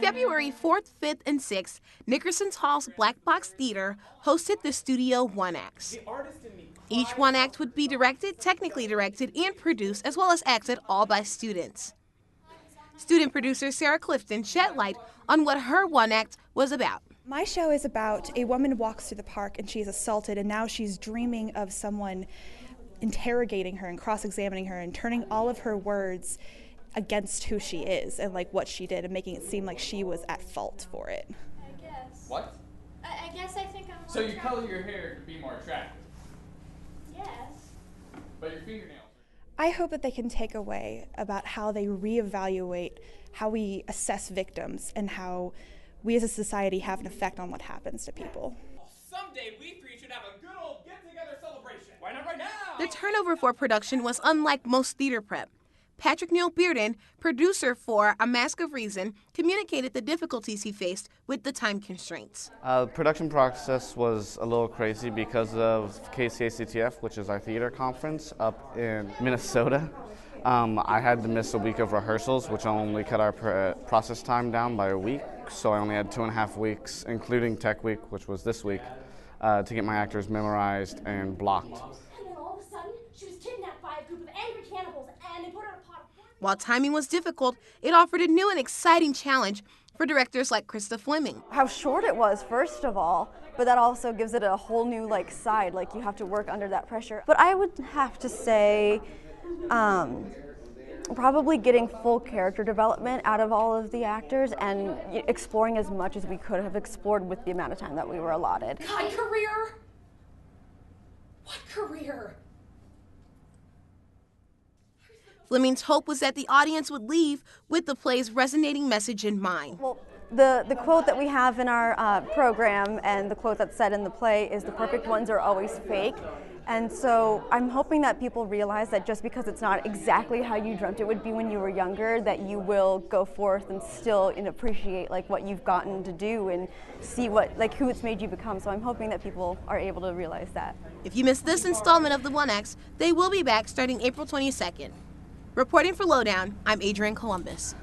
February 4th, 5th, and 6th, Nickerson's Hall's Black Box Theater hosted the Studio One Acts. Each one act would be directed, technically directed, and produced, as well as acted, all by students. Student producer Sarah Clifton shed light on what her one act was about. My show is about a woman walks through the park and she's assaulted, and now she's dreaming of someone interrogating her and cross-examining her and turning all of her words against who she is and like what she did and making it seem like she was at fault for it. I guess. What? I guess I think I'm more So you attractive. color your hair to be more attractive, Yes. but your fingernails I hope that they can take away about how they reevaluate how we assess victims and how we as a society have an effect on what happens to people. Someday we three should have a good old get-together celebration. Why not right now? The turnover for production was unlike most theater prep. Patrick Neal Bearden, producer for A Mask of Reason, communicated the difficulties he faced with the time constraints. The production process was a little crazy because of KCACTF, which is our theater conference up in Minnesota. I had to miss a week of rehearsals, which only cut our process time down by a week. So I only had 2.5 weeks, including Tech Week, which was this week, to get my actors memorized and blocked. And then all of a sudden, she was kidnapped by a group of angry cannibals, and they put her in a pot of... While timing was difficult, it offered a new and exciting challenge for directors like Krista Fleming. How short it was, first of all, but that also gives it a whole new side, you have to work under that pressure. But I would have to say probably getting full character development out of all of the actors and exploring as much as we could have explored with the amount of time that we were allotted. God, career? What career? Fleming's hope was that the audience would leave with the play's resonating message in mind. Well, the quote that we have in our program and the quote that's said in the play is, "The perfect ones are always fake." And so I'm hoping that people realize that just because it's not exactly how you dreamt it would be when you were younger, that you will go forth and still appreciate what you've gotten to do and see who it's made you become. So I'm hoping that people are able to realize that. If you missed this installment of the One Acts, they will be back starting April 22nd. Reporting for Lowdown, I'm Adrienne Columbus.